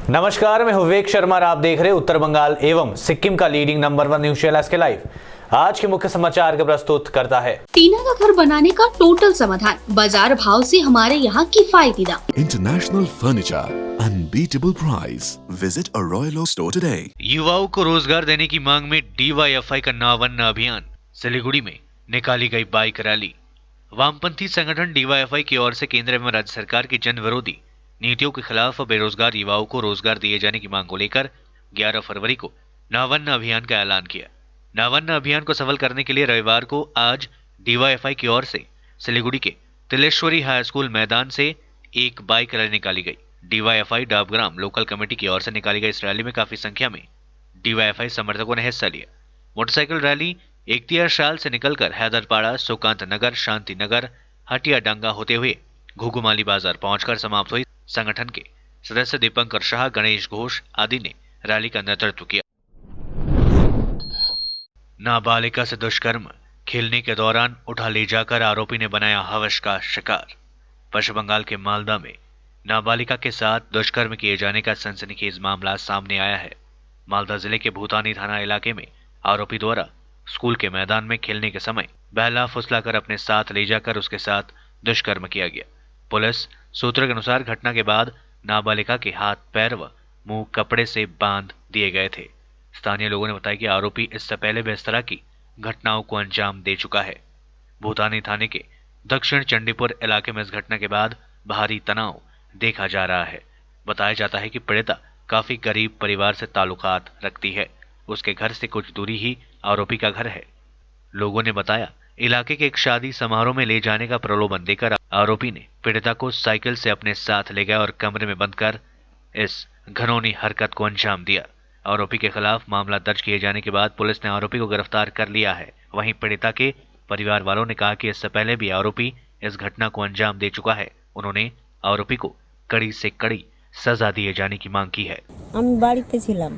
नमस्कार, मैं विवेक शर्मा और आप देख रहे हैं उत्तर बंगाल एवं सिक्किम का leading number 1 news channel SK live. आज के मुख्य समाचार का प्रस्तुत करता है टीना का घर बनाने का टोटल समाधान, बाजार भाव से हमारे यहाँ किफायती दाम। International furniture, unbeatable price. Visit a Royal Oak store today. युवाओं को रोजगार देने की मांग में DYFI का 59वां अभियान। सिलीगुड़ी में निकाली गई बाइक रैली। वामपंथी संगठन DYFI की ओर से केंद्र एवं राज्य सरकार की जन विरोधी नीतियों के खिलाफ बेरोजगार युवाओं को रोजगार दिए जाने की मांग को लेकर 11 फरवरी को 59वां अभियान का ऐलान किया। 59वां अभियान को सफल करने के लिए रविवार को आज DYFI की ओर से सिलीगुड़ी के तिलेश्वरी हाई स्कूल मैदान से एक बाइक रैली निकाली गई। DYFI डाबग्राम लोकल कमेटी की ओर से निकाली गई इस रैली में काफी संख्या में DYFI समर्थकों ने हिस्सा लिया। मोटरसाइकिल रैली इख्तियार शाल से निकलकर हैदरपाड़ा, सुकांत नगर, शांति नगर, हटिया डांगा होते हुए घुघुमाली बाजार पहुंचकर समाप्त हुई। संगठन के सदस्य दीपंकर शाह, गणेश घोष आदि ने रैली का नेतृत्व किया। नाबालिका से दुष्कर्म, खेलने के दौरान उठा ले जाकर आरोपी ने बनाया हवस का शिकार। पश्चिम बंगाल के मालदा में नाबालिका के साथ दुष्कर्म किए जाने का सनसनीखेज मामला सामने आया है। मालदा जिले के भूतानी थाना इलाके में आरोपी द्वारा स्कूल के मैदान में खेलने के समय बहला फुसलाकर अपने साथ ले जाकर उसके साथ दुष्कर्म किया गया। पुलिस सूत्रों के अनुसार घटना के बाद नाबालिका के हाथ, पैर व मुंह कपड़े से बांध दिए गए थे। स्थानीय लोगों ने बताया कि आरोपी इससे पहले भी इस तरह की घटनाओं को अंजाम दे चुका है। भूतानी थाने के दक्षिण चंडीपुर इलाके में इस घटना के बाद भारी तनाव देखा जा रहा है। बताया जाता है कि पीड़िता काफी गरीब परिवार से ताल्लुकात रखती है। उसके घर से कुछ दूरी ही आरोपी का घर है। लोगों ने बताया, इलाके के एक शादी समारोह में ले जाने का प्रलोभन देकर आरोपी ने पीड़िता को साइकिल से अपने साथ ले गया और कमरे में बंद कर इस घिनौनी हरकत को अंजाम दिया। आरोपी के खिलाफ मामला दर्ज किए जाने के बाद पुलिस ने आरोपी को गिरफ्तार कर लिया है। वहीं पीड़िता के परिवार वालों ने कहा कि इससे पहले भी आरोपी इस घटना को अंजाम दे चुका है। उन्होंने आरोपी को कड़ी से कड़ी सजा दिए जाने की मांग की है। আমি বাড়িতে ছিলাম,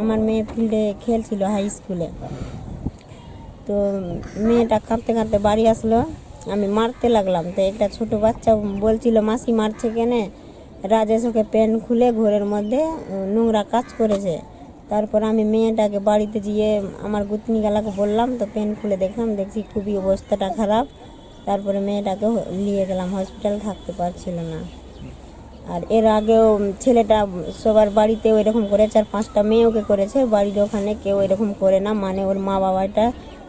আমার মেয়ে ফিল্ডে খেলছিল হাই স্কুলে। তো মেয়েটা কাঁদতে কাঁদতে বাড়ি আসলো, আমি মারতে লাগলাম। তো একটা ছোট বাচ্চা বলছিল মাসি মারছে কেনে, রাজেশ ওকে প্যান্ট খুলে ঘরের মধ্যে নোংরা কাজ করেছে। তারপর আমি মেয়েটাকে বাড়িতে গিয়ে আমার গুতনি গালাকে বললাম, তো প্যান্ট খুলে দেখলাম, দেখছি খুবই অবস্থাটা খারাপ। তারপরে মেয়েটাকে নিয়ে গেলাম হসপিটাল, থাকতে পারছিল না। আর এর আগেও ছেলেটা সবার বাড়িতে এরকম করে 4-5টা মেয়ে ওকে করেছে। বাড়ির ওখানে কেউ এরকম করে না, মানে ওর মা বাবাটা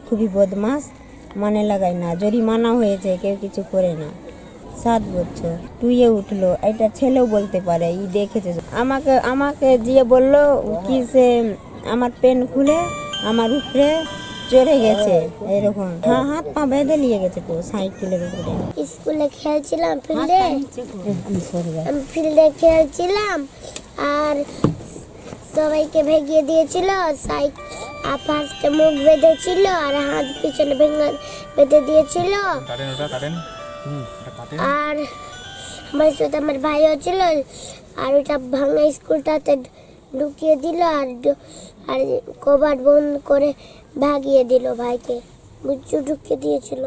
খুবই বদমাস, মানে লাগায় না। জরিমানা হয়েছে, কেউ কিছু করে না। 7 বছর টুয়ে উঠলো, এটা ছেলেও বলতে পারে, ই দেখেছে। আমাকে দিয়ে বললো কি সে আমার পেন খুলে আমার উপরে চড়ে গেছে, এরকম হাত পা বেঁধে নিয়ে গেছে তো সাইকেলের উপরে। স্কুলে খেলছিলাম ফিল্ডে খেলছিলাম আর সবাইকে ভেঙে দিয়েছিল। ফার্স্টে মুখ বেঁধেছিল আর হাত পিছনে বেঁধে দিয়েছিল। আর আমার সাথে আমার ভাইও ছিল, আর ওটা ভাঙা স্কুলটাতে ঢুকিয়ে দিল আর কভার বন্ধ করে ভাগিয়ে দিল। ভাইকে গুচ্ছু ঢুকিয়ে দিয়েছিল।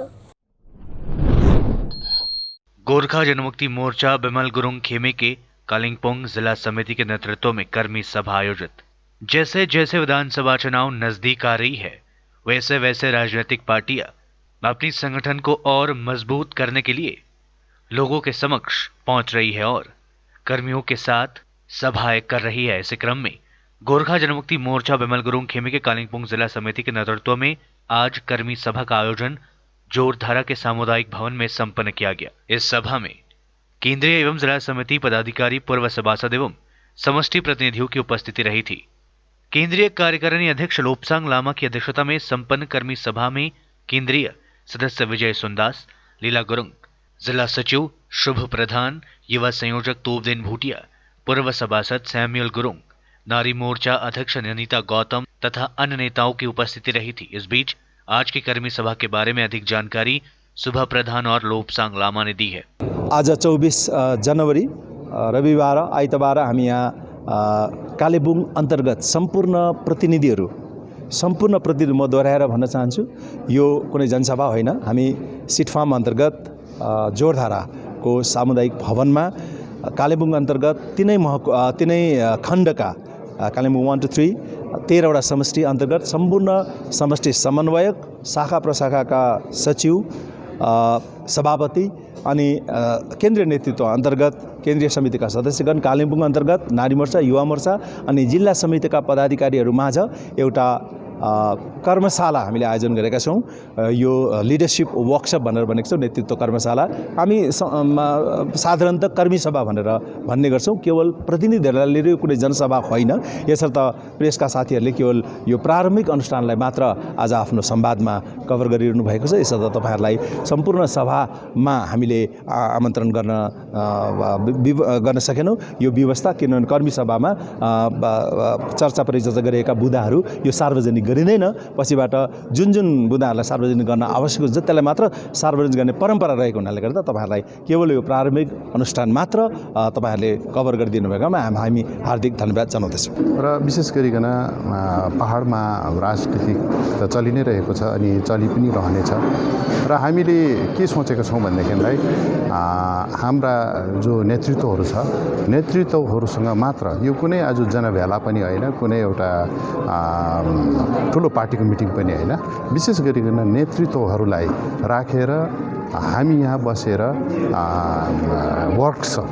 गोरखा जनमुक्ति मोर्चा बिमल गुरुंग खेमे के कालिंगपोंग जिला समिति के नेतृत्व में कर्मी सभा आयोजित। जैसे जैसे विधानसभा चुनाव नजदीक आ रही है, वैसे वैसे राजनीतिक पार्टियां अपनी संगठन को और मजबूत करने के लिए लोगों के समक्ष पहुंच रही है और कर्मियों के साथ सभाएं कर रही है। इसी क्रम में गोरखा जनमुक्ति मोर्चा बिमल गुरुंग खेमे के कालिंगपोंग जिला समिति के नेतृत्व में आज कर्मी सभा का आयोजन जोरधारा के सामुदायिक भवन में संपन्न किया गया। इस सभा में केंद्रीय एवं जिला समिति पदाधिकारी, पूर्व सभासद एवं समष्टि प्रतिनिधियों की उपस्थिति रही थी। केंद्रीय कार्यकारिणी अध्यक्ष लोपसांग लामा की अध्यक्षता में संपन्न कर्मी सभा में केंद्रीय सदस्य विजय सुंदास, लीला गुरुंग, जिला सचिव शुभ प्रधान, युवा संयोजक तोबदेन भूटिया, पूर्व सभासद सैम्यूल गुरुंग, नारी मोर्चा अध्यक्ष अनिता गौतम तथा अन्य नेताओं की उपस्थिति रही थी। इस बीच आज की कर्मी सभा के बारे में अधिक जानकारी सुभा प्रधान और लोपसांग लामा ने दी है। आज 24 जनवरी रविवार आइतबार हामी यहाँ कालेबुङ अन्तर्गत सम्पूर्ण प्रतिनिधिहरू म दोहोऱ्याएर भन्न चाहन्छु, यो कुनै जनसभा होइन। हामी सिट फार्म अन्तर्गत जोरधाराको सामुदायिक भवनमा कालेबुङ अन्तर्गत तिनै खण्डका कालेबुङ 1 to 3 13वटा समष्टि अन्तर्गत सम्पूर्ण समष्टि समन्वयक शाखा प्रशाखाका सचिव सभापति अनि केन्द्रीय नेतृत्व अन्तर्गत केन्द्रीय समितिका सदस्यगण कालिम्पोङ अन्तर्गत नारी मोर्चा युवा मोर्चा अनि जिल्ला समितिका पदाधिकारीहरू माझ एउटा कर्मशाला हामीले आयोजन गरेका छौँ। यो लिडरशिप वर्कसप भनेर भनेको छौँ, नेतृत्व कर्मशाला। हामी साधारणतः कर्मी सभा भनेर भन्ने गर्छौँ, केवल प्रतिनिधिहरूलाई लिएर कुनै जनसभा होइन। यसर्थ प्रेसका साथीहरूले केवल यो प्रारम्भिक अनुष्ठानलाई मात्र आज आफ्नो संवादमा कभर गरिरहनु भएको छ। यसर्थ तपाईँहरूलाई सम्पूर्ण सभामा हामीले आमन्त्रण गर्न सकेनौँ। यो व्यवस्था किनभने कर्मी सभामा चर्चा परिचर्चा गरिएका बुँदाहरू यो सार्वजनिक गरिँदैन, पछिबाट जुन बुँदाहरूलाई सार्वजनिक गर्न आवश्यक हुन्छ त्यसलाई मात्र सार्वजनिक गर्ने परम्परा रहेको हुनाले गर्दा तपाईँहरूलाई केवल यो प्रारम्भिक अनुष्ठान मात्र तपाईँहरूले कभर गरिदिनु भएकोमा हामी हार्दिक धन्यवाद जनाउँदछौँ। र विशेष गरिकन पहाडमा राजनीतिक त चलि नै रहेको छ अनि चलि पनि रहनेछ र हामीले के सोचेका छौँ भनेदेखिलाई हाम्रा जो नेतृत्वहरू छ नेतृत्वहरूसँग मात्र यो कुनै आज जनभेला पनि होइन, कुनै एउटा ठुलो पार्टीको मिटिङ पनि होइन, विशेष गरिकन नेतृत्वहरूलाई राखेर हामी यहाँ बसेर वर्कसप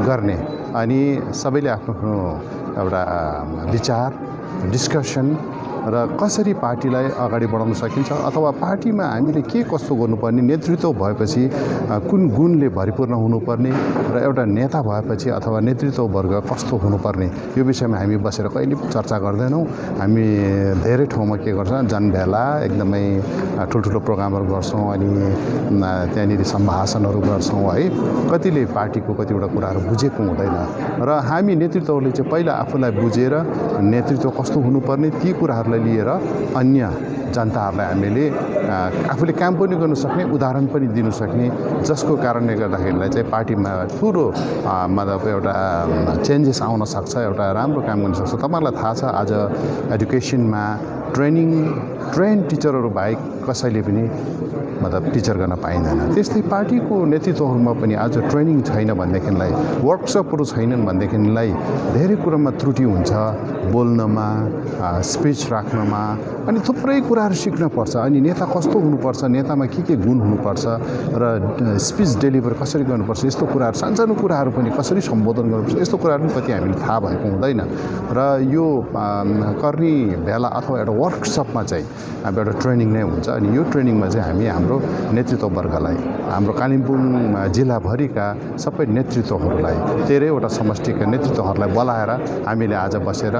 गर्ने अनि सबैले आफ्नो एउटा विचार डिस्कसन र कसरी पार्टीलाई अगाडि बढाउन सकिन्छ अथवा पार्टीमा हामीले के कस्तो गर्नुपर्ने, नेतृत्व भएपछि कुन गुणले भरिपूर्ण हुनुपर्ने र एउटा नेता भएपछि अथवा नेतृत्व वर्ग कस्तो हुनुपर्ने यो विषयमा हामी बसेर कहिले चर्चा गर्दैनौँ। हामी धेरै ठाउँमा के गर्छौँ, जनभेला एकदमै ठुल्ठुलो प्रोग्रामहरू गर्छौँ अनि त्यहाँनिर सम्भाषणहरू गर्छौँ है। कतिले पार्टीको कतिवटा कुराहरू बुझेको हुँदैन र हामी नेतृत्वले चाहिँ पहिला आफूलाई बुझेर नेतृत्व कस्तो हुनुपर्ने ती कुराहरूलाई लिएर अन्य जनताहरूलाई हामीले आफूले काम पनि गर्न सक्ने, उदाहरण पनि दिन सक्ने, जसको कारणले गर्दाखेरिलाई चाहिँ पार्टीमा ठुलो मतलब एउटा चेन्जेस आउन सक्छ, एउटा राम्रो काम गर्न सक्छ। तपाईँहरूलाई थाहा छ आज एजुकेसनमा ट्रेन टिचरहरू बाहेक कसैले पनि मतलब टिचर गर्न पाइँदैन। त्यस्तै पार्टीको नेतृत्वहरूमा पनि आज ट्रेनिङ छैन भनेदेखिलाई, वर्कसपहरू छैनन् भनेदेखिलाई धेरै कुरामा त्रुटि हुन्छ, बोल्नमा, स्पिच राख्नमा अनि थुप्रै कुराहरू सिक्नुपर्छ। अनि नेता कस्तो हुनुपर्छ, नेतामा के गुण हुनुपर्छ र स्पिच डेलिभर कसरी गर्नुपर्छ, यस्तो कुराहरू सानसानो कुराहरू पनि कसरी सम्बोधन गर्नुपर्छ, यस्तो कुराहरू पनि कति हामीले थाहा भएको हुँदैन। र यो कर्नी भेला अथवा एउटा वर्कसपमा चाहिँ अब एउटा ट्रेनिङ नै हुन्छ अनि यो ट्रेनिङमा चाहिँ हामी हाम्रो नेतृत्व वर्गलाई, हाम्रो कालिम्पोङ जिल्लाभरिका सबै नेतृत्वहरूलाई 13वटा समष्टिका नेतृत्वहरूलाई बोलाएर हामीले आज बसेर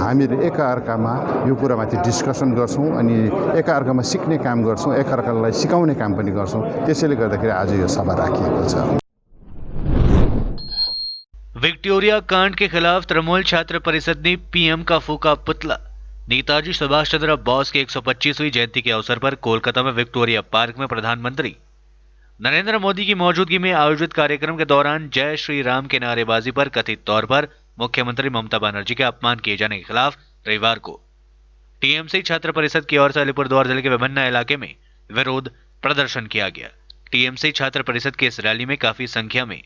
हामीले एकअर्कामा यो कुरामाथि डिस्कसन गर्छौँ अनि एकअर्कामा सिक्ने काम गर्छौँ, एकअर्कालाई सिकाउने काम पनि गर्छौँ। त्यसैले गर्दाखेरि आज यो सभा राखिएको छ। विक्टोरिया कांड के खिलाफ तृणमूल छात्र परिषद ने पीएम का फूका पुतला। नेताजी सुभाष चंद्र बोस की 125वीं जयंती के अवसर पर कोलकाता में विक्टोरिया पार्क में प्रधानमंत्री नरेंद्र मोदी की मौजूदगी में आयोजित कार्यक्रम के दौरान जय श्री राम के नारेबाजी पर कथित तौर पर मुख्यमंत्री ममता बनर्जी के अपमान किए जाने के खिलाफ रविवार को टीएमसी छात्र परिषद की ओर से अलीपुरद्वार जिले के विभिन्न इलाके में विरोध प्रदर्शन किया गया। टीएमसी छात्र परिषद की इस रैली में काफी संख्या में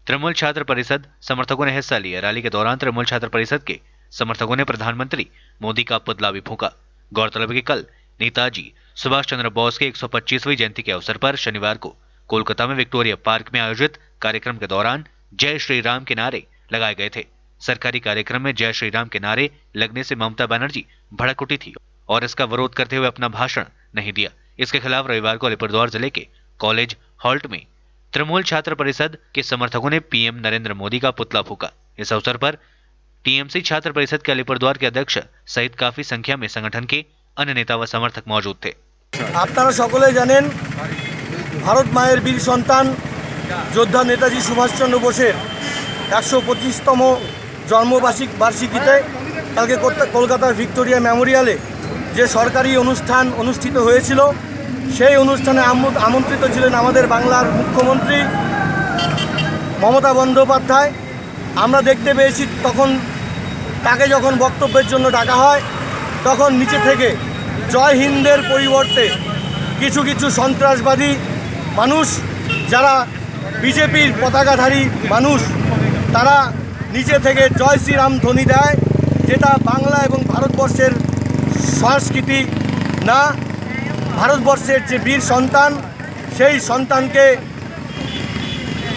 तृणमूल छात्र परिषद समर्थकों ने हिस्सा लिया। रैली के दौरान तृणमूल छात्र परिषद के समर्थकों ने प्रधानमंत्री मोदी का पुतला भी फूंका। गौरतलब है कि कल नेताजी सुभाष चंद्र बोस की 125वीं जयंती के अवसर पर शनिवार को कोलकाता में विक्टोरिया पार्क में आयोजित कार्यक्रम के दौरान जय श्री राम के नारे लगाए गए थे। सरकारी कार्यक्रम में जय श्री राम के नारे लगने से ममता बनर्जी भड़क उठी थी और इसका विरोध करते हुए अपना भाषण नहीं दिया। इसके खिलाफ रविवार को अलीपुरद्वार जिले के कॉलेज हॉल्ट में तृणमूल छात्र परिषद के समर्थकों ने पीएम नरेंद्र मोदी का पुतला फूंका। इस अवसर पर टीएमसी छात्र परिषद के अलीपुरद्वार के अध्यक्ष सहित काफी संख्या में संगठन के अन्य नेता व समर्थक मौजूद थे। আপনারা সকলে জানেন ভারত মায়ের বীর সন্তান যোদ্ধা নেতাজি সুভাষচন্দ্র বোসের 125তম জন্মবার্ষিকীতে কালকে কলকাতার ভিক্টোরিয়া মেমোরিয়ালে যে সরকারি অনুষ্ঠান অনুষ্ঠিত হয়েছিল সেই অনুষ্ঠানে আমন্ত্রিত ছিলেন আমাদের বাংলার মুখ্যমন্ত্রী মমতা বন্দ্যোপাধ্যায়। আমরা দেখতে পেয়েছি তখন তাকে যখন বক্তব্যের জন্য ডাকা হয় তখন নিচে থেকে জয় হিন্দের পরিবর্তে কিছু সন্ত্রাসবাদী মানুষ যারা বিজেপির পতাকাধারী মানুষ তারা নিচে থেকে জয় শ্রীরাম ধ্বনি দেয়, যেটা বাংলা এবং ভারতবর্ষের সংস্কৃতি না। ভারতবর্ষের যে বীর সন্তান, সেই সন্তানকে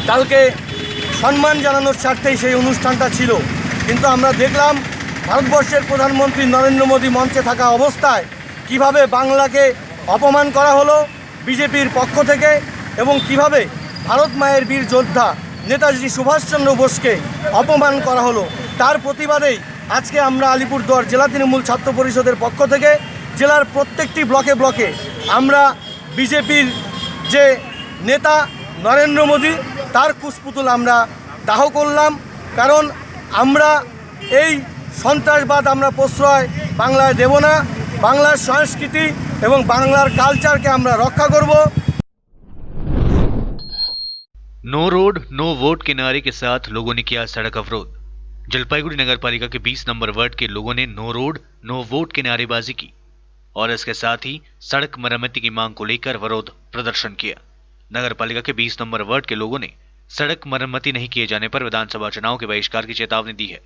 কালকে সম্মান জানানোর স্বার্থেই সেই অনুষ্ঠানটা ছিল। কিন্তু আমরা দেখলাম ভারতবর্ষের প্রধানমন্ত্রী নরেন্দ্র মোদী মঞ্চে থাকা অবস্থায় কিভাবে বাংলাকে অপমান করা হলো বিজেপির পক্ষ থেকে, এবং কিভাবে ভারত মায়ের বীর যোদ্ধা নেতাজি সুভাষচন্দ্র বোসকে অপমান করা হলো। তার প্রতিবাদেই আজকে আমরা আলিপুরদুয়ার জেলা তৃণমূল ছাত্র পরিষদের পক্ষ থেকে জেলার প্রত্যেকটি ব্লকে ব্লকে আমরা বিজেপির যে নেতা নরেন্দ্র মোদী তার কুশপুতুল আমরা দাহ করলাম। কারণ আমরা এই সন্ত্রাসবাদ আমরা প্রশ্রয় বাংলায় দেব না। বাংলার সংস্কৃতি এবং বাংলার কালচারকে আমরা রক্ষা করব। नो रोड नो वोट के नारे के साथ लोगों ने किया सड़क अवरोध। जलपाईगुड़ी नगर पालिका के 20 नंबर वार्ड के लोगों ने नो रोड नो वोट की नारेबाजी की और इसके साथ ही सड़क मरम्मती की मांग को लेकर विरोध प्रदर्शन किया। नगर पालिका के 20 नंबर वार्ड के लोगों ने सड़क मरम्मती नहीं किए जाने पर विधानसभा चुनाव के बहिष्कार की चेतावनी दी है।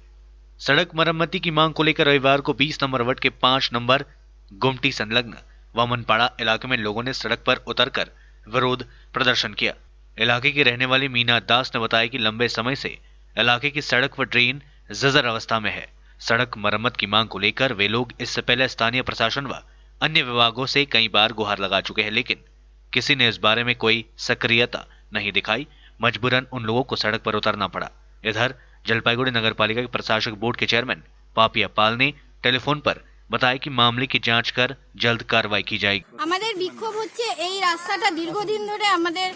सड़क मरम्मती की मांग को लेकर रविवार को 20 नंबर वार्ड के 5 नंबर गुमटी संलग्न वामनपाड़ा इलाके में लोगों ने सड़क पर उतरकर विरोध प्रदर्शन किया। इलाके के रहने वाले मीना दास ने बताया कि लंबे समय से इलाके की सड़क व ड्रेन जर्जर अवस्था में है। सड़क मरम्मत की मांग को लेकर वे लोग इससे पहले स्थानीय प्रशासन व अन्य विभागों से कई बार गुहार लगा चुके हैं, लेकिन किसी ने इस बारे में कोई सक्रियता नहीं दिखाई। मजबूरन उन लोगों को सड़क पर उतरना पड़ा। इधर जलपाईगुड़ी नगर पालिका के प्रशासक बोर्ड के चेयरमैन पापिया पाल ने टेलीफोन पर बताया कि मामले की जांच कर जल्द कार्रवाई की जाएगी। আমাদের বিক্ষোভ হচ্ছে এই রাস্তাটা দীর্ঘদিন ধরে আমাদের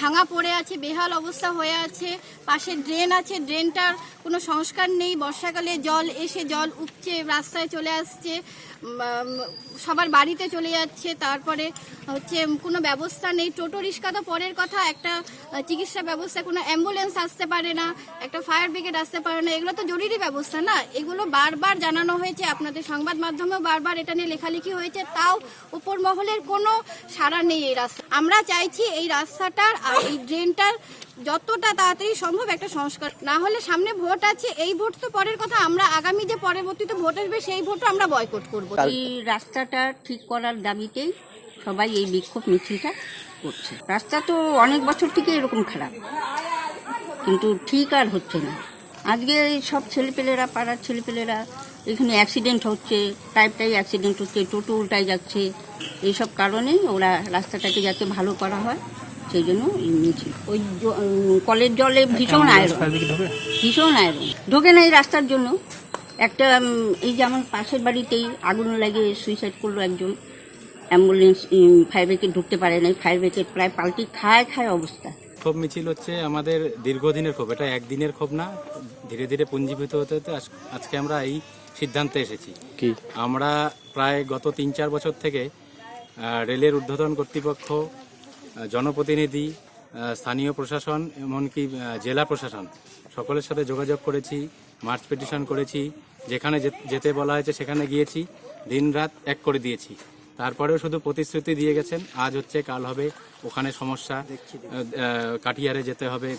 ভাঙা পড়ে আছে, বেহাল অবস্থা হয়ে আছে। পাশে ড্রেন আছে, ড্রেনটার কোনো সংস্কার নেই। বর্ষাকালে জল এসে জল উপচে রাস্তায় চলে আসছে, সবার বাড়িতে চলে যাচ্ছে। তারপরে হচ্ছে কোনো ব্যবস্থা নেই। টোটো রিক্সা তো পরের কথা, একটা চিকিৎসা ব্যবস্থা, কোনো অ্যাম্বুলেন্স আসতে পারে না, একটা ফায়ার ব্রিগেড আসতে পারে না। এগুলো তো জরুরি ব্যবস্থা না। এগুলো বারবার জানানো হয়েছে, আপনাদের সংবাদ মাধ্যমেও বারবার এটা নিয়ে লেখালেখি হয়েছে, তাও উপর মহলের কোনো সাড়া নেই এই রাস্তা। আমরা চাইছি এই রাস্তাটার আর এই ড্রেনটার যতটা তাড়াতাড়ি সম্ভব একটা সংস্কার, না হলে সামনে ভোট আছে। এই ভোট তো পরের কথা, আমরা আগামী যে পরবর্তীতে ভোট আসবে সেই ভোটও আমরা বয়কট করব। এই রাস্তাটা ঠিক করার দাবিতেই সবাই এই বিক্ষোভ মিছিলটা করছে। রাস্তা তো অনেক বছর থেকে এরকম খারাপ, কিন্তু ঠিক আর হচ্ছে না। আজকে সব ছেলেপেলেরা, পাড়ার ছেলেপেলেরা এখানে অ্যাক্সিডেন্ট হচ্ছে, টাইপটাই অ্যাক্সিডেন্ট হচ্ছে, টোটো উল্টায় যাচ্ছে। এইসব কারণেই ওরা রাস্তাটাকে যাতে ভালো করা হয় সেই জন্য মিছিল। ওই কলের জলে ভীষণ আয়রন, ভীষণ আয়রন ঢোকে না এই রাস্তার জন্য। একটা এই যে আমার পাশের বাড়িতেই আগুন লাগে সুইসাইড করলো একজন, অ্যাম্বুলেন্স ফায়ার ব্রিগেড ঢুকতে পারে না, ফায়ার ব্রিগেড প্রায় পাল্টি খায় অবস্থা। ক্ষোভ মিছিল হচ্ছে আমাদের দীর্ঘদিনের ক্ষোভ, এটা একদিনের ক্ষোভ না, ধীরে ধীরে পুঞ্জীভূত হতে হতে আজকে আমরা এই সিদ্ধান্তে এসেছি। কি আমরা প্রায় গত 3-4 বছর থেকে রেলের ঊর্ধ্বতন কর্তৃপক্ষ, জনপ্রতিনিধি, স্থানীয় প্রশাসন, এমনকি জেলা প্রশাসন সকলের সাথে যোগাযোগ করেছি, মার্চ পিটিশন করেছি, যেখানে যেতে বলা হয়েছে সেখানে গিয়েছি, দিনরাত এক করে দিয়েছি। তারপরেও শুধু প্রতিশ্রুতি দিয়ে গেছেন, আজ হচ্ছে কাল হবে, ওখানে সমস্যা, কাটিয়ারে যেতে হবে,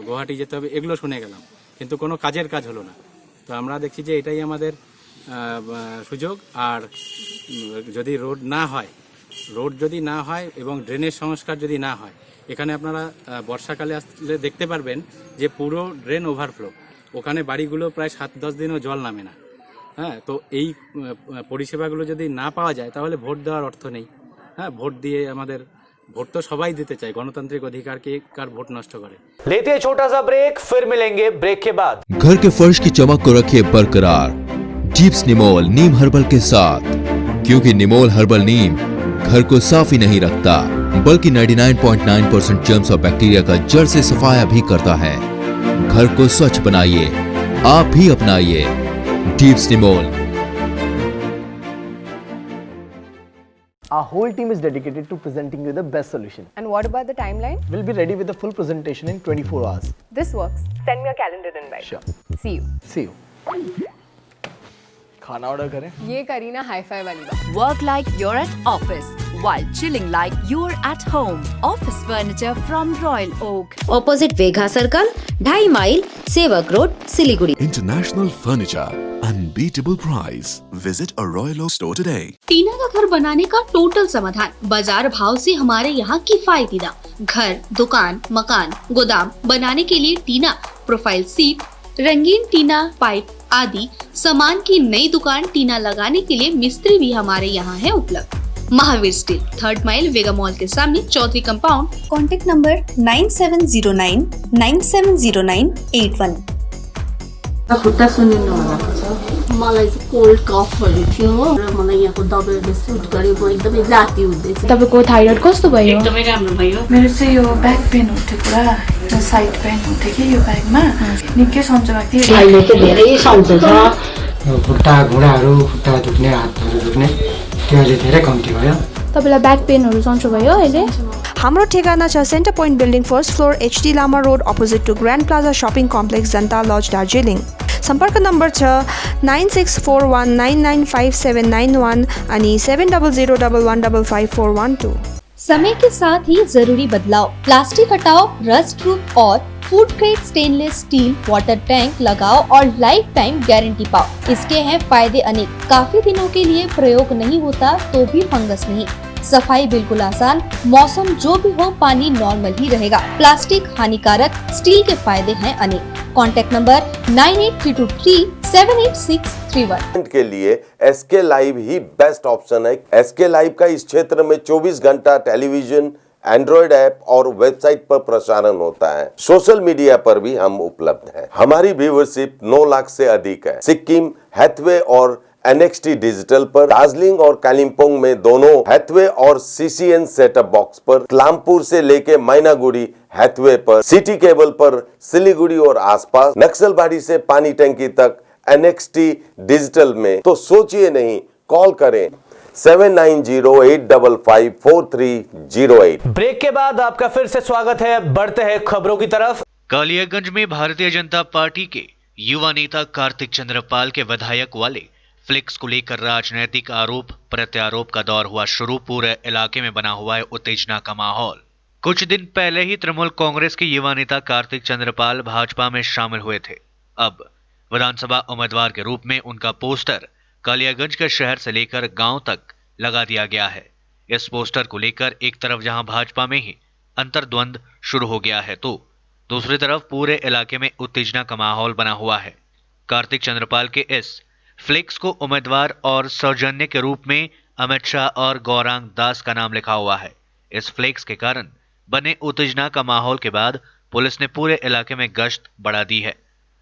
গুয়াহাটি যেতে হবে, এগুলো শুনে গেলাম, কিন্তু কোনো কাজের কাজ হলো না। তো আমরা দেখছি যে এটাই আমাদের সুযোগ। আর যদি রোড যদি না হয় এবং ড্রেনের সংস্কার যদি না হয়, এখানে আপনারা বর্ষাকালে আসলে দেখতে পারবেন যে পুরো ড্রেন ওভারফ্লো, ওখানে বাড়িগুলো প্রায় 7-10 দিনও জল নামে না। হ্যাঁ, তো এই পরিষেবাগুলো যদি না পাওয়া যায় তাহলে ভোট দেওয়ার অর্থ নেই। হ্যাঁ, ভোট দিয়ে আমাদের ভোট তো সবাই দিতে চায়, গণতান্ত্রিক অধিকার কে কার ভোট নষ্ট করে। लेते हैं छोटा सा ब्रेक, फिर मिलेंगे ब्रेक के बाद। घर के फर्श की चमक को रखिए बरकरार जीप्स निमोल नीम हर्बल के साथ, क्योंकि निमोल हर्बल नीम घर को साफ ही नहीं रखता बल्कि 99.9% जर्म्स और बैक्टीरिया का जड़ से सफाया भी करता है। घर को स्वच्छ बनाइए, आप भी अपनाइए jeeps Nimol. Our whole team is dedicated to presenting you the best solution. And what about the timeline? We'll be ready with the full presentation in 24 hours. This works. Send me a calendar invite. Sure. See you. See you. खाना order करें? ये करी ना hi-fi वाली बात। Work like you're at office while chilling like you're at home. Office furniture from Royal Oak. Opposite Vegha Circle, 2.5 mile, Sevak Road, Siliguri. International Furniture, unbeatable price. Visit a Royal Oak store today. टीना का घर बनाने का total समाधान बाजार भाव से हमारे यहाँ किफायती दाम। घर, दुकान, मकान, गोदाम बनाने के लिए टीना, प्रोफाइल सीट, रंगीन टीना, पाइप आदि सामान की नई दुकान टीना लगाने के लिए मिस्त्री भी हमारे यहाँ है उपलब्ध। महावीर स्टील, 3rd माइल, वेगा मॉल के सामने, चौधरी कंपाउंड। Contact number 9709 970981। खुट्टा सुनिनु भएको छ। मलाई चाहिँ कोल्ड कफहरू थियो र मलाई यहाँको दबाईले सुट गर्यो। म एकदमै जाती हुँदैछ। तपाईको थाइरोइड कस्तो भयो? एकदमै राम्रो भयो। मेरो चाहिँ यो ब्याक पेन उठ्यो पुरा, र साइड पेन उठ्यो कि यो ब्याकमा निकै सन्चो भएको थियो। अहिले चाहिँ धेरै सन्चो छ। खुट्टा घुँडाहरू, खुट्टा दुख्ने, हातहरू दुख्ने त्यो अहिले धेरै कम्ती भयो। तपाईलाई ब्याक पेनहरू सन्चो भयो अहिले? हाम्रो ठेगाना छ Centre Point building, 1st floor, HD Lama road, opposite to Grand Plaza shopping complex, Janata lodge, Darjeeling. सम्पर्क नम्बर छ 9641995791 अनि 7001155412। समय के साथ ही जरूरी बदलाव, प्लास्टिक हटाओ, रस्ट प्रूफ और food grade stainless still water tank लगाओ और लाइफ टाइम गारंटी पाओ। इसके हैं फायदे अनेक। काफी दिनों के लिए प्रयोग नहीं होता तो भी फंगस नहीं, सफाई बिल्कुल आसान, मौसम जो भी हो पानी नॉर्मल ही रहेगा। प्लास्टिक हानिकारक, स्टील के फायदे हैं अनेक। Contact number 9832378631। के लिए SK लाइव ही बेस्ट ऑप्शन है। SK लाइव का इस क्षेत्र में 24 घंटा टेलीविजन, एंड्रॉइड ऐप और वेबसाइट पर प्रसारण होता है। सोशल मीडिया पर भी हम उपलब्ध हैं। हमारी व्यूवरशिप 9 लाख से अधिक है। सिक्किम, हैथवे और NXT डिजिटल पर, दार्जिलिंग और कालिम्पोंग में दोनों हैथवे और CCN सेटअप बॉक्स पर, क्लामपुर से लेके मैनागुड़ी हैथवे पर, सिटी केबल पर, सिलीगुड़ी और आसपास, नक्सलबाड़ी से पानी टंकी तक NXT डिजिटल में। तो सोचिए नहीं, कॉल करें 7908554308। ब्रेक के बाद आपका फिर से स्वागत है। बढ़ते हैं खबरों की तरफ। कालियागंज में भारतीय जनता पार्टी के युवा नेता कार्तिक चंद्रपाल के विधायक वाले फ्लेक्स को लेकर राजनीतिक आरोप प्रत्यारोप का दौर हुआ शुरू। पूरे इलाके में बना हुआ है उत्तेजना का माहौल। कुछ दिन पहले ही तृणमूल कांग्रेस के युवा नेता कार्तिक चंद्रपाल भाजपा में शामिल हुए थे। अब विधानसभा उम्मीदवार के रूप में उनका पोस्टर कालियागंज के शहर से लेकर गांव तक लगा दिया गया है। इस पोस्टर को लेकर एक तरफ जहां भाजपा में ही अंतर्द्वंद शुरू हो गया है, तो दूसरी तरफ पूरे इलाके में उत्तेजना का माहौल बना हुआ है। कार्तिक चंद्रपाल के इस फ्लेक्स को उम्मीदवार और सौजन्य के रूप में अमित शाह और गौरांग दास का नाम लिखा हुआ है। इस फ्लेक्स के कारण बने उत्तेजना का माहौल के बाद पुलिस ने पूरे इलाके में गश्त बढ़ा दी है।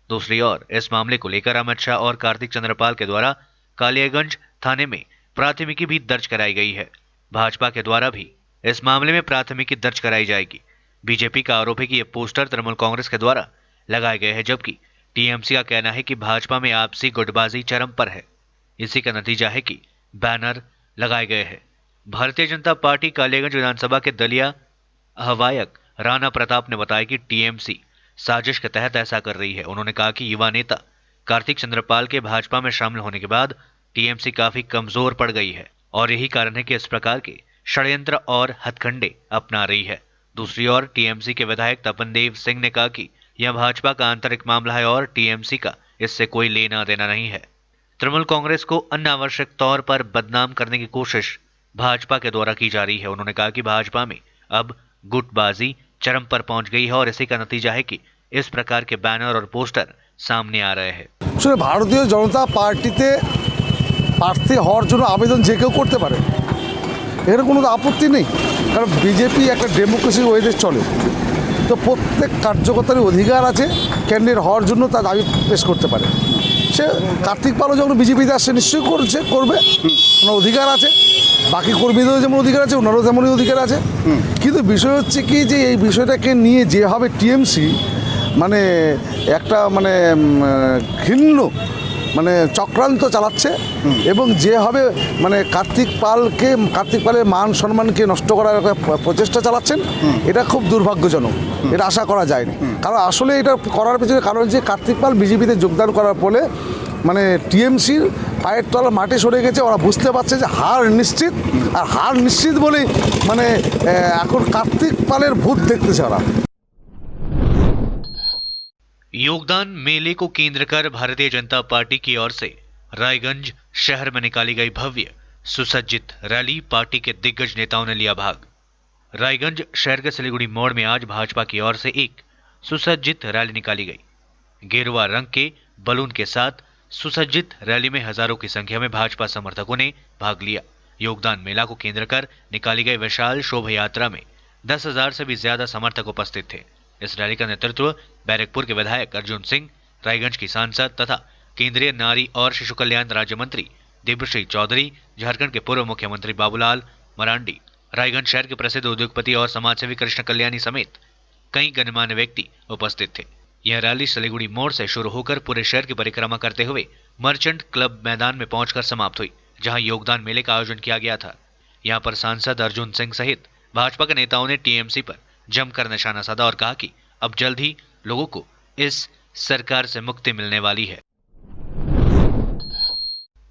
दूसरी ओर इस मामले को लेकर अमित शाह और कार्तिक चंद्रपाल के द्वारा कालियागंज थाने में प्राथमिकी भी दर्ज कराई गई है। भाजपा के द्वारा भी इस मामले में प्राथमिकी दर्ज कराई जाएगी। बीजेपी का आरोप है कि ये पोस्टर तृणमूल कांग्रेस के द्वारा लगाए गए हैं, जबकि टीएमसी का कहना है कि भाजपा में आपसी गुटबाजी चरम पर है। इसी का नतीजा है कि बैनर लगाए गए हैं। भारतीय जनता पार्टी कालियागंज विधानसभा के दलिया आह्वायक राणा प्रताप ने बताया कि टीएमसी साजिश के तहत ऐसा कर रही है। उन्होंने कहा कि युवा नेता कार्तिक चंद्रपाल के भाजपा में शामिल होने के बाद टीएमसी काफी कमजोर पड़ गई है और यही कारण है कि इस प्रकार के षड्यंत्र और हथकंडे अपना रही है। दूसरी ओर टीएमसी के विधायक तपन देव सिंह ने कहा कि यह भाजपा का आंतरिक मामला है और टीएमसी का इससे कोई लेना देना नहीं है। तृणमूल कांग्रेस को अनावश्यक तौर पर बदनाम करने की कोशिश भाजपा के द्वारा की जा रही है। उन्होंने कहा कि भाजपा में अब गुटबाजी चरम पर पहुंच गई है और इसी का नतीजा है कि इस प्रकार के बैनर और पोस्टर सामने आ रहे हैं। ভারতীয় জনতা পার্টিতে প্রার্থী হওয়ার জন্য আবেদন যে কেউ করতে পারে, এর কোনো আপত্তি নেই, কারণ বিজেপি একটা ডেমোক্রেসি ওয়েতে চলে। তো প্রত্যেক কার্যকর্তারই অধিকার আছে ক্যান্ডিডেট হওয়ার জন্য তার দাবি পেশ করতে পারে। সে কার্তিক পালও যখন বিজেপিতে আসছে নিশ্চয়ই করবে, ওনার অধিকার আছে। বাকি কর্মীদেরও যেমন অধিকার আছে ওনারও তেমনই অধিকার আছে। কিন্তু বিষয় হচ্ছে কি যে এই বিষয়টাকে নিয়ে যেভাবে টিএমসি মানে একটা মানে ঘৃণ্য মানে চক্রান্ত চালাচ্ছে এবং যেভাবে মানে কার্তিক পালের মান সম্মানকে নষ্ট করার একটা প্রচেষ্টা চালাচ্ছেন, এটা খুব দুর্ভাগ্যজনক। এটা আশা করা যায়নি, কারণ আসলে এটা করার পেছনে কারণ যে কার্তিক পাল বিজেপিতে যোগদান করার ফলে মানে টিএমসির পায়ের তলা মাটি সরে গেছে, ওরা বুঝতে পারছে যে হার নিশ্চিত, আর হার নিশ্চিত বলেই মানে এখন কার্তিক পালের ভূত দেখতেছে ওরা। योगदान मेले को केंद्र कर भारतीय जनता पार्टी की ओर से रायगंज शहर में निकाली गई भव्य सुसज्जित रैली, पार्टी के दिग्गज नेताओं ने लिया भाग। रायगंज शहर के सिलीगुड़ी मोड़ में आज भाजपा की ओर से एक सुसज्जित रैली निकाली गई। गेरुआ रंग के बलून के साथ सुसज्जित रैली में हजारों की संख्या में भाजपा समर्थकों ने भाग लिया। योगदान मेला को केंद्र कर निकाली गई विशाल शोभा यात्रा में 10,000 से भी ज्यादा समर्थक उपस्थित थे। इस रैली का नेतृत्व बैरकपुर के विधायक अर्जुन सिंह, रायगंज की सांसद तथा केंद्रीय नारी और शिशु कल्याण राज्य मंत्री देवश्री चौधरी, झारखंड के पूर्व मुख्यमंत्री बाबूलाल मरांडी, रायगंज शहर के प्रसिद्ध उद्योगपति और समाजसेवी कृष्ण कल्याणी समेत कई गणमान्य व्यक्ति उपस्थित थे। यह रैली सिलीगुड़ी मोड़ से शुरू होकर पूरे शहर की परिक्रमा करते हुए मर्चेंट क्लब मैदान में पहुंचकर समाप्त हुई, जहां योगदान मेले का आयोजन किया गया था। यहां पर सांसद अर्जुन सिंह सहित भाजपा के नेताओं ने टीएमसी पर जमकर निशाना साधा और कहा कि अब जल्द ही लोगों को इस सरकार से मुक्ति मिलने वाली है।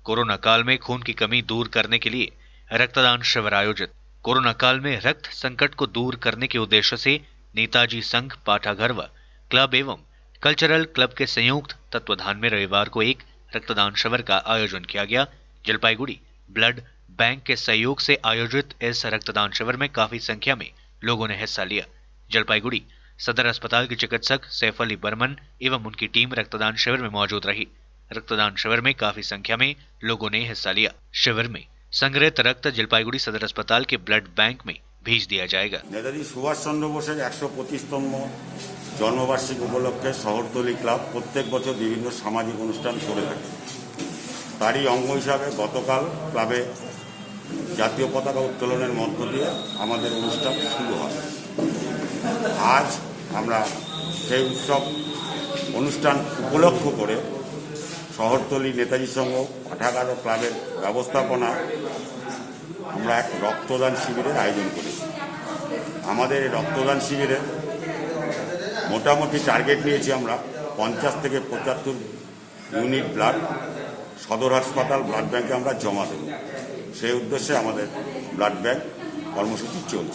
कोरोना काल में खून की कमी दूर करने के लिए रक्तदान शिविर आयोजित। कोरोना काल में रक्त संकट को दूर करने के उद्देश्य से नेताजी संघ पाठाघरव क्लब एवं कल्चरल क्लब के संयुक्त तत्वाधान में रविवार को एक रक्तदान शिविर का आयोजन किया गया। जलपाईगुड़ी ब्लड बैंक के सहयोग से आयोजित इस रक्तदान शिविर में काफी संख्या में लोगों ने हिस्सा लिया। जलपाईगुड़ी सदर अस्पताल के चिकित्सक सैफ अली बर्मन एवं उनकी टीम रक्तदान शिविर में मौजूद रही। रक्तदान शिविर में काफी संख्या में लोगों ने हिस्सा लिया। शिविर में संग्रहित रक्त जलपाईगुड़ी सदर अस्पताल के ब्लड बैंक में भेज दिया जाएगा। नेताजी सुभाष चंद्र बोसेर 125तम जन्मबार्षिक उपलक्षे शहरतली क्लाब प्रत्येक बछर विभिन्न सामाजिक अनुष्ठान करे थाके। तारই अंग हिसाবে गतकाल क्लाबे জাতীয় পতাকা উত্তোলনের মধ্য দিয়ে আমাদের অনুষ্ঠান শুরু হয়। আজ আমরা সেই উৎসব অনুষ্ঠান উপলক্ষ করে শহরতলি নেতাজি সংঘ পাঠাগার ক্লাবের ব্যবস্থাপনা আমরা এক রক্তদান শিবিরের আয়োজন করেছি। আমাদের এই রক্তদান শিবিরে মোটামুটি টার্গেট নিয়েছি আমরা 50 থেকে 75 ইউনিট ব্লাড সদর হাসপাতাল ব্লাড ব্যাংকে আমরা জমা দেব। সেই উদ্দেশ্যে আমাদের ব্লাড ব্যাংক কর্মসূচি চলছে।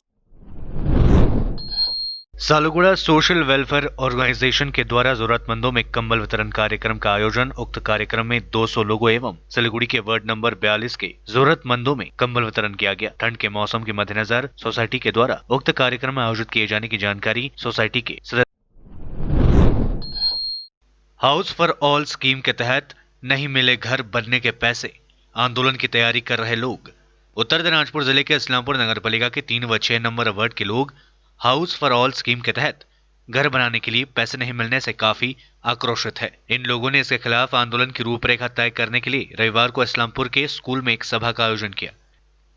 सालुगुड़ा सोशल वेलफेयर ऑर्गेनाइजेशन के द्वारा जरूरतमंदों में कंबल वितरण कार्यक्रम का आयोजन। उक्त कार्यक्रम में 200 लोगों एवं सिलीगुड़ी के वार्ड नंबर 42 के जरूरतमंदों में कंबल वितरण किया गया। ठंड के मौसम के मद्देनजर सोसाइटी के द्वारा उक्त कार्यक्रम में आयोजित किए जाने की जानकारी सोसाइटी के सदस्य। हाउस फॉर ऑल स्कीम के तहत नहीं मिले घर बनने के पैसे, आंदोलन की तैयारी कर रहे लोग। उत्तर दिनाजपुर जिले के इस्लामपुर नगर पालिका के 3 व 6 नंबर वार्ड के लोग हाउस फॉर ऑल स्कीम के तहत घर बनाने के लिए पैसे नहीं मिलने से काफी आक्रोशित है। इन लोगों ने इसके खिलाफ आंदोलन की रूपरेखा तय करने के लिए रविवार को इस्लामपुर के स्कूल में एक सभा का आयोजन किया।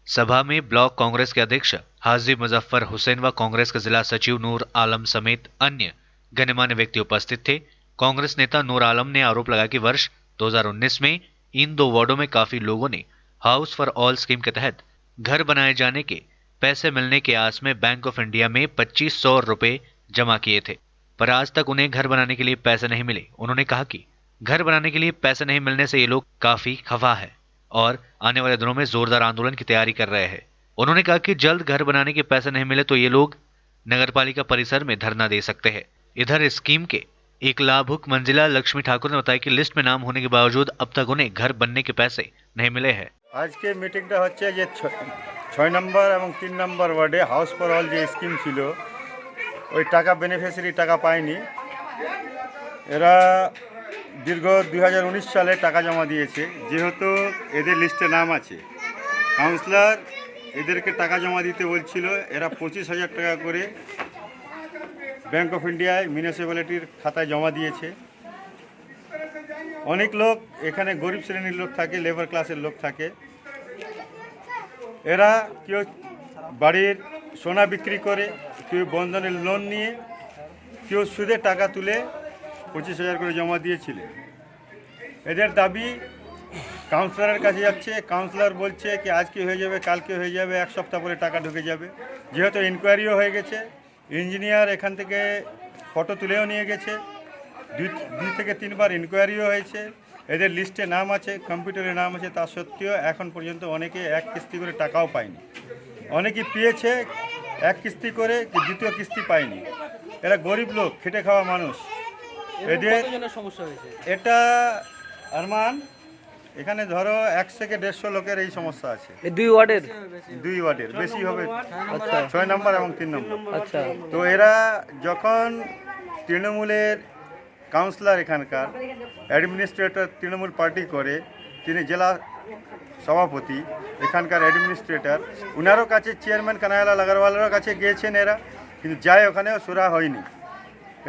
सभा में ब्लॉक कांग्रेस के अध्यक्ष हाजी मुजफ्फर हुसैन व कांग्रेस के जिला सचिव नूर आलम समेत अन्य गणमान्य व्यक्ति उपस्थित थे। कांग्रेस नेता नूर आलम ने आरोप लगाया कि वर्ष 2019 में इन 2 वार्डों में काफी लोगों ने हाउस फॉर ऑल स्कीम के तहत घर बनाए जाने के पैसे मिलने के आस में बैंक ऑफ इंडिया में 2500 रुपए जमा किए थे, पर आज तक उन्हें घर बनाने के लिए पैसे नहीं मिले। उन्होंने कहा कि घर बनाने के लिए पैसे नहीं मिलने से ये लोग काफी खफा है और आने वाले दिनों में जोरदार आंदोलन की तैयारी कर रहे हैं। उन्होंने कहा कि जल्द घर बनाने के पैसे नहीं मिले तो ये लोग नगरपालिका परिसर में धरना दे सकते हैं। इधर इस स्कीम के एक लाभुक मंजिला लक्ष्मी ठाकुर ने बताया कि लिस्ट में नाम होने के बावजूद अब तक उन्हें घर बनने के पैसे नहीं मिले हैं। आज के मीटिंगটা হচ্ছে যে 6 নম্বর এবং 3 নম্বর ওয়ার্ডে হাউস ফর অল যে স্কিম ছিল ওই টাকা বেনিফিশিয়ারি টাকা পায়নি। এরা দীর্ঘ 2019 সালে টাকা জমা দিয়েছে। যেহেতু এদের লিস্টে নাম আছে, কাউন্সিলর এদেরকে টাকা জমা দিতে বলছিল। এরা 25,000 টাকা করে ব্যাংক অফ ইন্ডিয়ায় মিউনিসিপ্যালিটির খাতায় জমা দিয়েছে। অনেক লোক এখানে গরিব শ্রেণীর লোক থাকে, লেবার ক্লাসের লোক থাকে। এরা কেউ বাড়ির সোনা বিক্রি করে, কেউ বন্ধনের লোন নিয়ে, কেউ সুদে টাকা তুলে 25,000 করে জমা দিয়েছিলেন। এদের দাবি কাউন্সিলরের কাছে যাচ্ছে। কাউন্সিলর বলছে কি আজকে হয়ে যাবে, কালকে হয়ে যাবে, 1 সপ্তাহ পরে টাকা ঢুকে যাবে। যেহেতু ইনকোয়ারিও হয়ে গেছে, ইঞ্জিনিয়ার এখান থেকে ফটো তুলেও নিয়ে গেছে, 2 থেকে 3 বার ইনকোয়ারিও হয়েছে, এদের লিস্টে নাম আছে, কম্পিউটারে নাম আছে, তা সত্ত্বেও এখন পর্যন্ত অনেকে এক কিস্তি করে টাকাও পায়নি। অনেকে পেয়েছে এক কিস্তি করে, দ্বিতীয় কিস্তি পায়নি। এরা গরিব লোক, খেটে খাওয়া মানুষ। এদের সমস্যা হয়েছে এটা আরমান, এখানে ধরো 100 থেকে 150 লোকের এই সমস্যা আছে। দুই ওয়ার্ডের বেশি হবে। আচ্ছা 6 নম্বর এবং 3 নম্বর। আচ্ছা তো এরা যখন তৃণমূলের কাউন্সিলর, এখানকার অ্যাডমিনিস্ট্রেটর তৃণমূল পার্টি করে, তিনি জেলা সভাপতি, এখানকার অ্যাডমিনিস্ট্রেটর, ওনারও কাছে চেয়ারম্যান কানাইলাল আগরওয়ালেরও কাছে গিয়েছেন এরা, কিন্তু যায় ওখানেও সুরা হয়নি।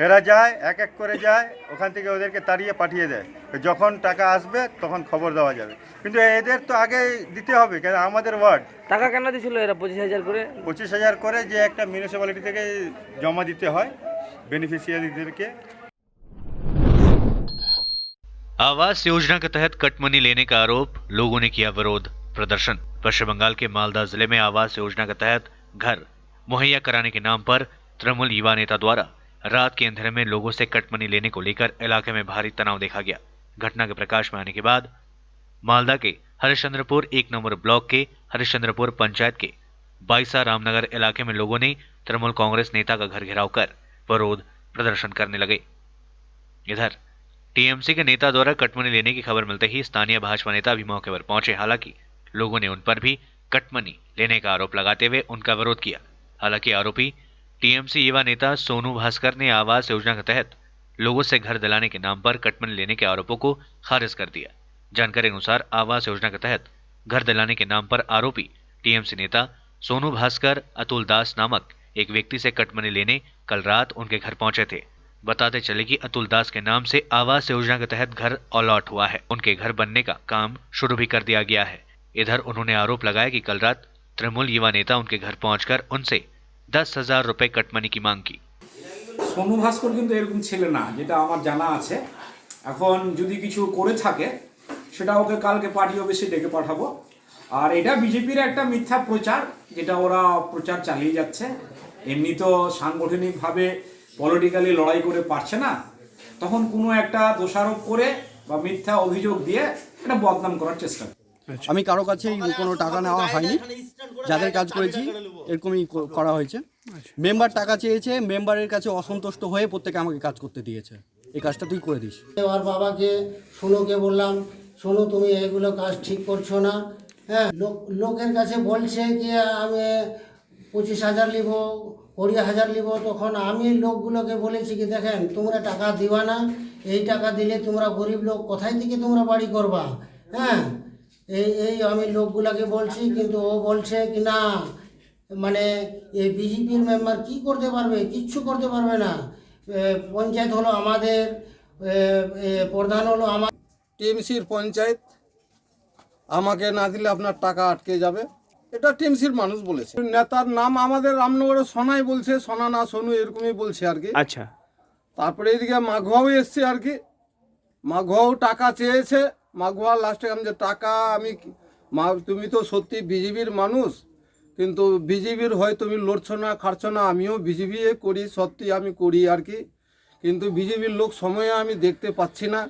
এরা যায়, এক এক করে যায়, ওখান থেকে ওদেরকে তাড়িয়ে পাঠিয়ে দেয়। যখন টাকা আসবে তখন খবর দেওয়া যাবে, কিন্তু এদের তো আগে দিতে হবে, কেন আমাদের ওয়ার্ড। টাকা কেন দিছিল এরা 25,000 করে? 25,000 করে যে একটা মিউনিসিপ্যালিটি থেকে জমা দিতে হয় बेनिफिशियरीদেরকে। आवास योजना के तहत कट मनी लेने का आरोप, लोगों ने किया विरोध प्रदर्शन। पश्चिम बंगाल के मालदा जिले में आवास योजना के तहत घर मुहैया कराने के नाम पर तृणमूल युवा नेता द्वारा रात के अंधेरे में लोगों से कट मनी लेने को लेकर इलाके में भारी तनाव देखा गया। घटना के प्रकाश में आने के बाद मालदा के हरिश्चंद्रपुर 1 नंबर ब्लॉक के हरिश्चंद्रपुर पंचायत के बाईसा रामनगर इलाके में लोगों ने तृणमूल कांग्रेस नेता का घर घेराव कर विरोध प्रदर्शन करने लगे। इधर टीएमसी के नेता द्वारा कटमनी लेने की खबर मिलते ही स्थानीय भाजपा नेता भी मौके पर पहुंचे। हालांकि लोगों ने उन पर भी कटमनी लेने का आरोप लगाते हुए उनका विरोध किया। हालांकि आरोपी टीएमसी युवा नेता सोनू भास्कर ने आवास योजना के तहत लोगों से घर दिलाने के नाम पर कटमनी लेने के आरोपों को खारिज कर दिया। जानकारी अनुसार आवास योजना के तहत घर दिलाने के नाम पर आरोपी टीएमसी नेता सोनू भास्कर अतुल दास नामक एक व्यक्ति से कटमनी लेने कल रात उनके घर पहुंचे थे। बताते चले कि अतुल दास के नाम से आवास योजना के तहत घर अलॉट हुआ है। उनके घर बनने का काम शुरू भी कर दिया गया है। इधर उन्होंने आरोप लगाया कि कल रात तृणमूल युवा नेता उनके घर पहुंचकर उनसे 10,000 रुपए कटमनी की मांग की। সোনু ভাস্কর কিন্তু এরকম ছেলে না, যেটা আমার জানা আছে। এখন যদি কিছু করে থাকে সেটা ওকে কালকে পার্টি অফিসে ডেকে পাঠাবো। আর এটা বিজেপির একটা মিথ্যা প্রচার, যেটা ওরা প্রচার চালিয়ে যাচ্ছে। এমনি তো সাংগঠনিকভাবে পলিটিক্যালি লড়াই করে পারছে না, তখন কোনো একটা দোষারোপ করে বা মিথ্যা অভিযোগ দিয়ে এটা বদনাম করার চেষ্টা করে। আমি কারো কাছে কোনো টাকা নেওয়া হয়নি, যাদের কাজ করেছি এরকমই করা হয়েছে। মেম্বার টাকা চেয়েছে, মেম্বারের কাছে অসন্তুষ্ট হয়ে প্রত্যেকে আমাকে কাজ করতে দিয়েছে, এই কাজটা তুই করে দিস। আর বাবাকে সোনুকে বললাম, সোনু তুমি এগুলো কাজ ঠিক করছো না। হ্যাঁ, লোকের কাছে বলছে কি আমি 25,000 নিব, 20,000 নিব। তখন আমি লোকগুলোকে বলেছি কি দেখেন তোমরা টাকা দিবা না, এই টাকা দিলে তোমরা গরিব লোক কোথায় থেকে তোমরা বাড়ি করবা। হ্যাঁ, এই আমি লোকগুলোকে বলছি, কিন্তু ও বলছে কি না, মানে এই বিজেপির মেম্বার কি করতে পারবে, কিচ্ছু করতে পারবে না। পঞ্চায়েত হলো আমাদের, প্রধান হলো আমার। টিএমসির পঞ্চায়েত, আমাকে না দিলে আপনার টাকা আটকে যাবে, এটা টিএমসির মানুষ বলেছে। নেতার নাম আমাদের রামনগরে সোনাই বলছে, সোনা না সোনু এরকমই বলছে আর কি। আচ্ছা, তারপরে এদিকে মাঘুয়াও এসছে আর কি, মাঘুয়াও টাকা চেয়েছে। মাঘুয়া লাস্টে আমি যে টাকা তুমি তো সত্যি বিজেপির মানুষ, কিন্তু বিজেপির হয় তুমি লড়ছো না খাটছো না, আমিও বিজেপি করি, সত্যি আমি করি আর কি, কিন্তু বিজেপির লোক সময়ে আমি দেখতে পাচ্ছি না।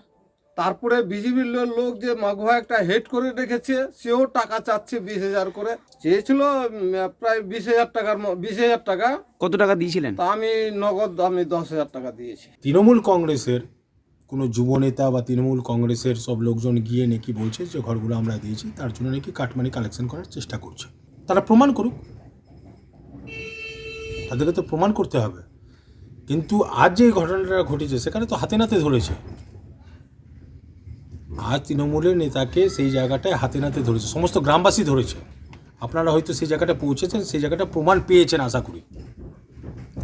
তারপরে বিজেপির লোক যে মাঘুয়া একটা হেড করে রেখেছে, সেও টাকা চাচ্ছে 20,000 করে, চেয়েছিল প্রায় 20,000 টাকা। কত টাকা দিয়েছিলেন? তা আমি নগদ 10,000 টাকা দিয়েছি। তৃণমূল কংগ্রেসের কোনো যুবনেতা বা তৃণমূল কংগ্রেসের সব লোকজন গিয়ে নাকি বলছে যে ঘরগুলো আমরা দিয়েছি, তার জন্য নাকি কাটমানি কালেকশন করার চেষ্টা করছে। তারা প্রমাণ করুক, তাদেরকে তো প্রমাণ করতে হবে। কিন্তু আজ যে ঘটনাটা ঘটেছে সেখানে তো হাতে নাতে ধরেছে। আজ তৃণমূলের নেতাকে সেই জায়গাটায় হাতে নাতে ধরেছে, সমস্ত গ্রামবাসী ধরেছে। আপনারা হয়তো সেই জায়গাটা পৌঁছেছেন, সেই জায়গাটা প্রমাণ পেয়েছেন আশা করি,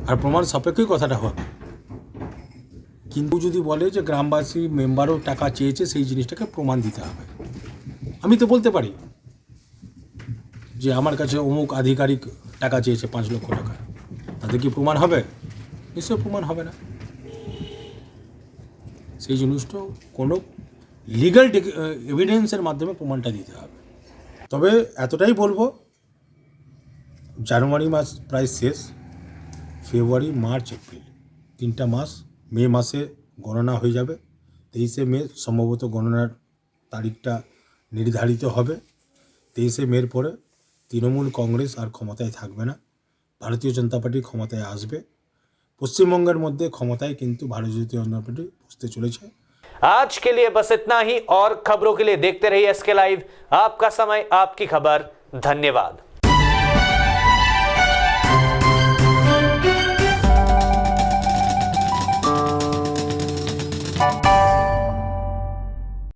আর প্রমাণ সাপেক্ষেই কথাটা হবে। কিন্তু যদি বলে যে গ্রামবাসী মেম্বারও টাকা চেয়েছে, সেই জিনিসটাকে প্রমাণ দিতে হবে। আমি তো বলতে পারি যে আমার কাছে অমুক আধিকারিক টাকা চেয়েছে 5 লক্ষ টাকা, তাদের কি প্রমাণ হবে? নিশ্চয়ই প্রমাণ হবে না। সেই জিনিসটা কোনো লিগ্যাল এভিডেন্সের মাধ্যমে প্রমাণটা দিতে হবে। তবে এতটাই বলবো, জানুয়ারি মাস প্রায় শেষ, ফেব্রুয়ারি, মার্চ, এপ্রিল 3টা মাস, মে মাসে গণনা হয়ে যাবে, 23শে মে সম্ভবত গণনার তারিখটা নির্ধারিত হবে। 23শে মের পরে তৃণমূল কংগ্রেস আর ক্ষমতায় থাকবে না, ভারতীয় জনতা পার্টি ক্ষমতায় আসবে। পশ্চিমবঙ্গের মধ্যে ক্ষমতায় কিন্তু ভারতীয় জনতা পার্টি বসতে চলেছে। आज के लिए बस इतना ही और खबरों के लिए देखते रहिए एसके लाइव। आपका समय आपकी खबर। धन्यवाद।